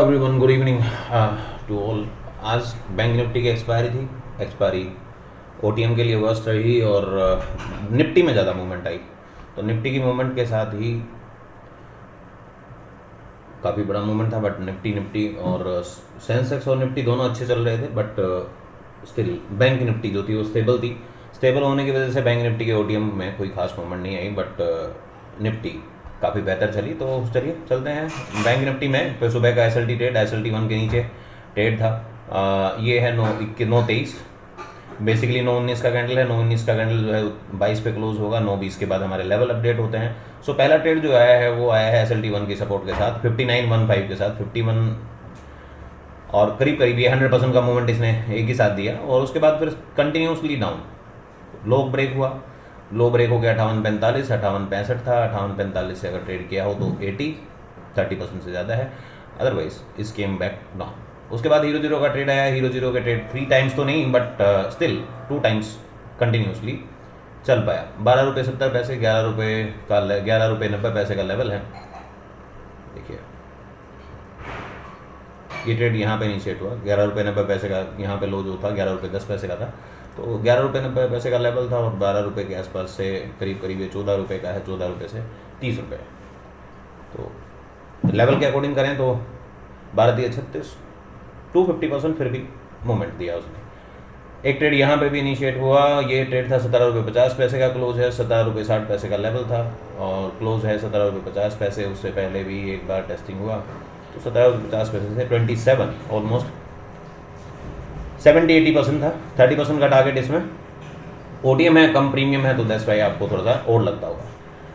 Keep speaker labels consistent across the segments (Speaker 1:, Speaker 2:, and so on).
Speaker 1: Everyone, good evening to all. आज bank Nifty की expiry थी। एक्सपायरी ओटीएम के लिए वर्स्ट रही और निफ्टी में ज़्यादा मूवमेंट आई। तो निफ्टी की मूवमेंट के साथ ही काफ़ी बड़ा मूवमेंट था, बट निफ्टी और सेंसेक्स और निफ्टी दोनों अच्छे चल रहे थे, बट स्टिल बैंक निफ्टी जो थी वो स्टेबल थी। स्टेबल होने की वजह से बैंक निफ्टी के ओटीएम में कोई खास मूवमेंट नहीं आई, बट निफ्टी काफ़ी बेहतर चली। तो चलिए चलते हैं बैंक निफ्टी में। तो सुबह का एसएलटी ट्रेड SLT1 के नीचे ट्रेड था। ये है 9:23, बेसिकली 9:19 का कैंडल है। 9:19 का कैंडल जो है 22 पे क्लोज होगा। 9:20 के बाद हमारे लेवल अपडेट होते हैं। सो पहला ट्रेड जो आया है वो आया है SLT1 की सपोर्ट के साथ 59.15 के साथ 51 और करीब करीब ये 100% का मूवमेंट इसने एक ही साथ दिया। और उसके बाद फिर कंटिन्यूसली डाउन लो ब्रेक हुआ। लो ब्रेक हो गया 58.45, 58.65 था। 58.45 से अगर ट्रेड किया हो तो 30% से ज़्यादा है, अदरवाइज इस केम बैक डाउन। उसके बाद हीरो जीरो का ट्रेड आया। हीरो जीरो के ट्रेड 3 टाइम्स तो नहीं, बट स्टिल 2 टाइम्स कंटिन्यूसली चल पाया। 12 रुपये 70 पैसे, 11 रुपये का 11 रुपये 90 पैसे का लेवल है। देखिए ये ट्रेड यहाँ पे इनिशिएट हुआ 11 रुपये 90 पैसे का। यहाँ पे लो जो था 11 रुपये 10 पैसे का था, तो 11 रुपये 90 पैसे का लेवल था। और 12 रुपये के आसपास से करीब करीब ये 14 रुपये का है। 14 रुपये से 30 रुपये। तो लेवल के अकॉर्डिंग करें तो 12×36 250% फिर भी मूवमेंट दिया उसने। एक ट्रेड यहाँ पे भी इनिशिएट हुआ। ये ट्रेड था 17 रुपये 50 पैसे का। क्लोज है 17 रुपये 60 पैसे का लेवल था और क्लोज है 17 रुपये 50 पैसे। उससे पहले भी एक बार टेस्टिंग हुआ तो 17 रुपये 50 पैसे से 27 ऑलमोस्ट 70-80% था। 30% का टारगेट इसमें। ओटीएम है, कम प्रीमियम है, तो दैट्स वाई आपको थोड़ा सा और लगता होगा।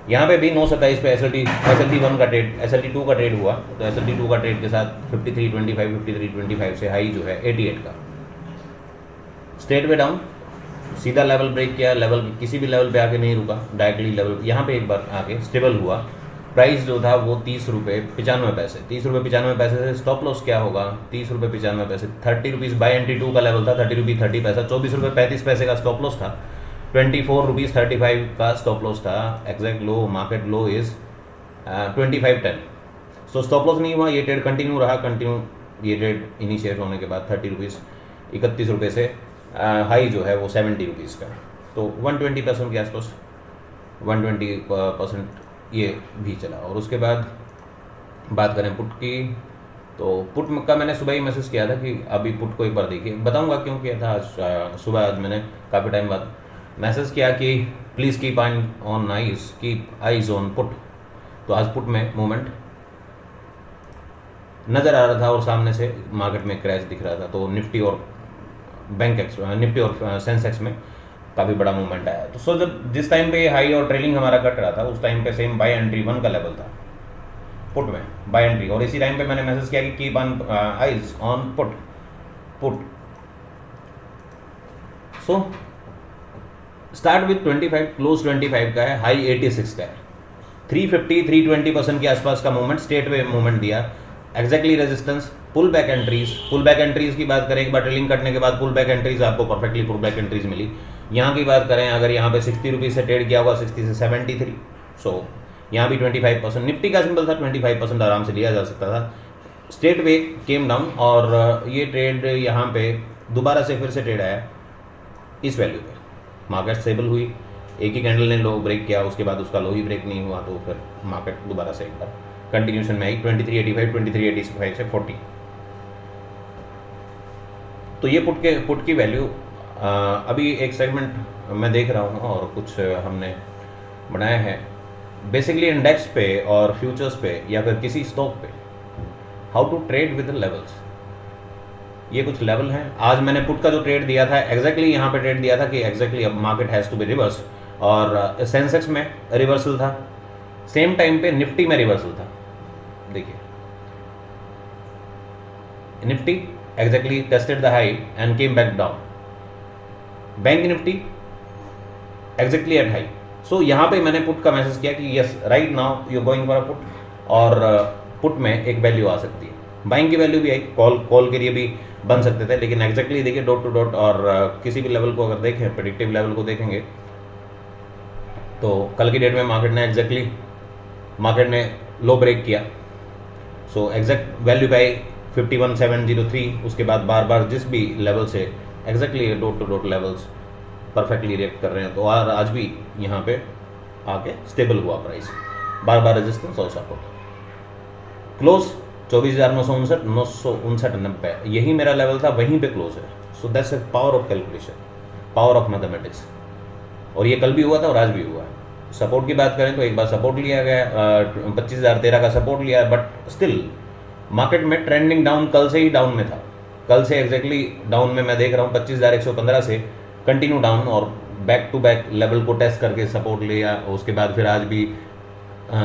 Speaker 1: यहाँ पे भी 9:27 पे SLT1 का ट्रेड SLT2 का ट्रेड हुआ। तो SLT2 का ट्रेड के साथ 53.25 से हाई जो है 88 का स्ट्रेट वे डाउन। सीधा लेवल ब्रेक किया। लेवल किसी भी लेवल पे आके नहीं रुका, डायरेक्टली लेवल यहाँ पे एक बार आके स्टेबल हुआ। प्राइस जो था वो 30 रुपये 95 पैसे। 30 रुपये 95 पैसे से स्टॉप लॉस क्या होगा? 30 रुपये 95 पैसे 30 रुपीज़ बाई एंट्री 2 का लेवल था। 30 रुपये 30 पैसा। 24 रुपये 35 पैसे का स्टॉप लॉस था। 24 रुपीज़ 35 का स्टॉप लॉस था। Exact low market low is 25.10। So stop loss नहीं हुआ। ये ट्रेड कंटिन्यू रहा। ये ट्रेड इनिशिएट होने के बाद 30 रुपीज़ 31 रुपये से हाई जो है वो 70 रुपीज़ का। तो 120% के आसपास 120% ये भी चला। और उसके बाद बात करें पुट की, तो पुट का मैंने सुबह ही मैसेज किया था कि अभी पुट को एक बार देखिए। बताऊंगा क्यों किया था। आज सुबह आज मैंने काफ़ी टाइम बाद मैसेज किया कि please keep eyes on put. तो आज पुट में मूवमेंट नज़र आ रहा था और सामने से मार्केट में क्रैश दिख रहा था। तो निफ्टी और निफ्टी और सेंसेक्स में काफ़ी बड़ा मूवमेंट आया। तो जब जिस टाइम पे हाई और ट्रेलिंग हमारा कट रहा था उस टाइम पे सेम बाय एंट्री 1 का लेवल था पुट में, बाय एंट्री। और इसी टाइम पे मैंने मैसेज किया कि keep eyes on put. So start with 25, close 25 का है, हाई 86 का है। 350-320% के आसपास का मूवमेंट, स्ट्रेट वे मूवमेंट दिया। Exactly resistance, pull back entries की बात करें, एक बार ट्रेलिंग कटने के बाद पुल बैक एंट्रीज आपको परफेक्टली पुल बैक एंट्रीज मिली। यहाँ की बात करें, अगर यहाँ पे 60 रुपीज़ से ट्रेड किया होगा 60 से 73, सो यहाँ भी 25%। निफ्टी का सिंबल था, 25% आराम से लिया जा सकता था। स्ट्रेट वे केम डाउन और ये ट्रेड यहाँ पे दोबारा से फिर से ट्रेड आया इस वैल्यू पे। मार्केट स्टेबल हुई। एक ही कैंडल ने लो ब्रेक किया, उसके बाद उसका लो ही ब्रेक नहीं हुआ, तो फिर मार्केट दोबारा से एक बार कंटिन्यूशन में आई 2385, 2385 से 40। तो ये पुट की वैल्यू अभी एक सेगमेंट मैं देख रहा हूँ और कुछ हमने बनाया है बेसिकली इंडेक्स पे और फ्यूचर्स पे या फिर किसी स्टॉक पे, how to trade with levels. ये कुछ लेवल हैं। आज मैंने पुट का जो ट्रेड दिया था एग्जैक्टली यहाँ पे ट्रेड दिया था कि एग्जैक्टली अब market has to be reverse, और सेंसेक्स में रिवर्सल था, सेम टाइम पे निफ्टी में रिवर्सल था। देखिए Nifty exactly tested the high and came back down. Bank Nifty exactly at high. So यहाँ पे मैंने पुट का मैसेज किया कि yes right now you going for a put, और पुट में एक वैल्यू आ सकती है। बाइंग की वैल्यू भी आई, कॉल के लिए भी बन सकते थे, लेकिन एग्जैक्टली देखिए डॉट टू डॉट। और किसी भी लेवल को अगर देखें, प्रेडिक्टिव लेवल को देखेंगे तो कल की डेट में मार्केट ने लो ब्रेक किया। सो एग्जैक्ट वैल्यू पे आई 51,703, उसके बाद बार बार जिस भी लेवल से exactly dot to dot levels perfectly react कर रहे हैं, तो और आज भी यहाँ पे आके स्टेबल हुआ प्राइस, बार बार रेजिस्टेंस और सपोर्ट। क्लोज 24,959, 959.90, यही मेरा लेवल था, वहीं पे क्लोज है। So that's a power of calculation, power of mathematics. और ये कल भी हुआ था और आज भी हुआ है। सपोर्ट की बात करें तो एक बार सपोर्ट लिया गया, 25,013 का सपोर्ट लिया, बट स्टिल मार्केट में ट्रेंडिंग डाउन कल से ही डाउन में था। कल से एग्जैक्टली डाउन में मैं देख रहा हूँ 25,115 से कंटिन्यू डाउन, और बैक टू बैक लेवल को टेस्ट करके सपोर्ट लिया, उसके बाद फिर आज भी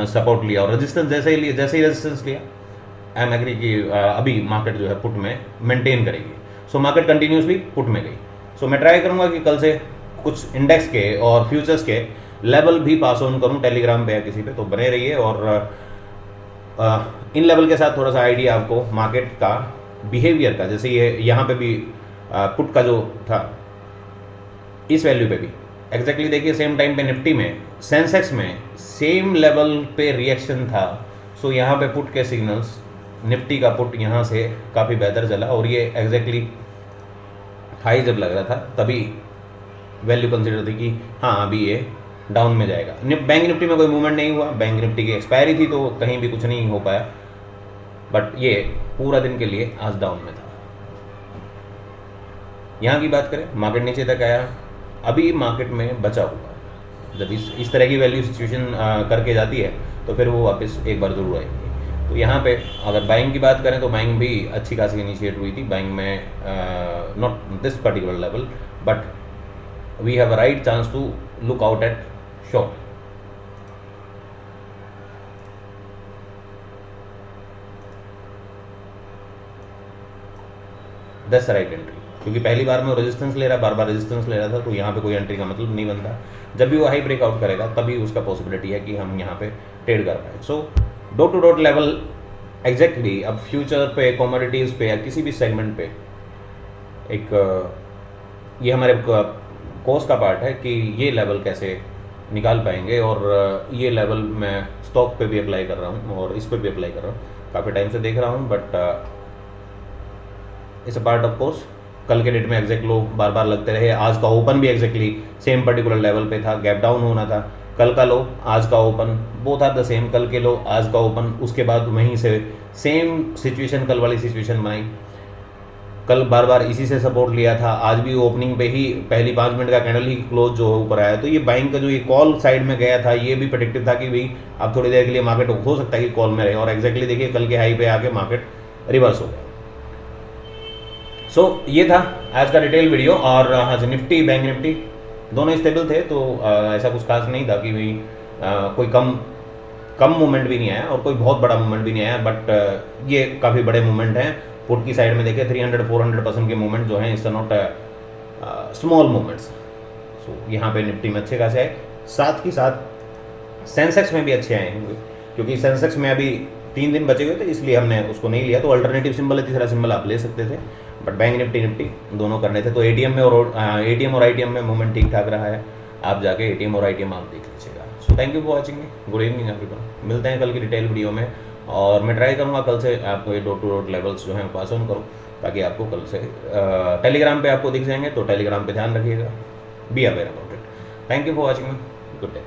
Speaker 1: सपोर्ट लिया और रेजिस्टेंस जैसे ही रेजिस्टेंस लिया। आई एम एग्री कि अभी मार्केट जो है पुट में मेंटेन करेगी। सो मार्केट कंटिन्यूसली पुट में गई। सो मैं ट्राई करूंगा कि कल से कुछ इंडेक्स के और फ्यूचर्स के लेवल भी पास ऑन करूं टेलीग्राम पे या किसी पे, तो बने रहिए। और इन लेवल के साथ थोड़ा सा आइडिया आपको मार्केट का बिहेवियर का, जैसे ये यहाँ पे भी पुट का जो था, इस वैल्यू पे भी एग्जैक्टली देखिए सेम टाइम पे निफ्टी में, सेंसेक्स में सेम लेवल पे रिएक्शन था। सो यहाँ पे पुट के सिग्नल्स, निफ्टी का पुट यहाँ से काफ़ी बेहतर चला, और ये एग्जैक्टली हाई जब लग रहा था तभी वैल्यू कंसिडर थी कि हाँ अभी ये डाउन में जाएगा। बैंक निफ्टी में कोई मूवमेंट नहीं हुआ, बैंक निफ्टी की एक्सपायरी थी तो कहीं भी कुछ नहीं हो पाया, बट ये पूरा दिन के लिए आज डाउन में था। यहाँ की बात करें, मार्केट नीचे तक आया, अभी मार्केट में बचा हुआ है। जब इस तरह की वैल्यू सिचुएशन करके जाती है तो फिर वो वापस एक बार जरूर आएगी। तो यहाँ पे अगर बाइंग की बात करें तो बाइंग भी अच्छी खासी इनिशिएट हुई थी। बाइंग में not this particular level, but we have a right chance to look out at short. That's right entry, क्योंकि पहली बार में रेजिस्टेंस ले रहा, बार बार रेजिस्टेंस ले रहा था, तो यहाँ पे कोई एंट्री का मतलब नहीं बनता। जब भी वो हाई ब्रेकआउट करेगा तभी उसका पॉसिबिलिटी है कि हम यहाँ पे ट्रेड कर पाए। So dot to dot level exactly अब फ्यूचर पे, कमोडिटीज़ पे या किसी भी सेगमेंट पे एक ये हमारे कोर्स का पार्ट है कि ये लेवल कैसे निकाल पाएंगे। और ये लेवल मैं स्टॉक पे भी अप्लाई कर रहा हूँ और इस पर भी अप्लाई कर रहा हूँ, काफ़ी टाइम से देख रहा हूँ, but it's a part of course. कल के डेट में एग्जैक्ट लो बार बार लगते रहे, आज का ओपन भी एग्जैक्टली सेम पर्टिकुलर लेवल पे था, गैप डाउन होना था। कल का लो, आज का open, both are the same. कल के लो, आज का ओपन, उसके बाद वहीं से सेम सिचुएशन, कल वाली सिचुएशन बनाई। कल बार बार इसी से सपोर्ट लिया था, आज भी ओपनिंग पे ही पहली 5 मिनट का कैंडल ही क्लोज जो ऊपर आया। तो ये बाइंग का जो ये कॉल साइड में गया था, ये भी प्रेडिक्टिव था कि भाई अब थोड़ी देर के लिए मार्केट हो सकता है कि कॉल में रहे, और एग्जैक्टली देखिए कल के हाई पे आके मार्केट रिवर्स हो गया। सो ये था आज का डिटेल वीडियो। और हाँ, निफ्टी बैंक निफ्टी दोनों स्टेबल थे, तो ऐसा कुछ खास नहीं था कि भाई कोई कम मूवमेंट भी नहीं आया और कोई बहुत बड़ा मूवमेंट भी नहीं आया, बट ये काफ़ी बड़े मूवमेंट हैं। पुट की साइड में देखिए 300-400% के मूवमेंट जो हैं, इट्स नॉट स्मॉल मूवमेंट्स। सो यहाँ पे निफ्टी में अच्छे खासे आए, साथ ही साथ सेंसेक्स में भी अच्छे आए होंगे, क्योंकि सेंसेक्स में अभी 3 दिन बचे हुए थे, इसलिए हमने उसको नहीं लिया। तो अल्टरनेटिव सिंबल है, तीसरा सिंबल आप ले सकते थे, बट बैंक निफ्टी दोनों करने थे। तो एटीएम और आईटीएम में मूवमेंट ठीक ठाक रहा है, आप जाके एटीएम और आईटीएम आप देख लीजिएगा। So thank you for watching, good evening everyone. मिलते हैं कल की डिटेल वीडियो में, और मैं ट्राई करूँगा कल से आपको ये डॉट टू डॉट लेवल्स जो हैं पास ऑन करूँ, ताकि आपको कल से टेलीग्राम पे आपको दिख जाएंगे। तो टेलीग्राम पे ध्यान रखिएगा, be aware about it. Thank you for watching, good day.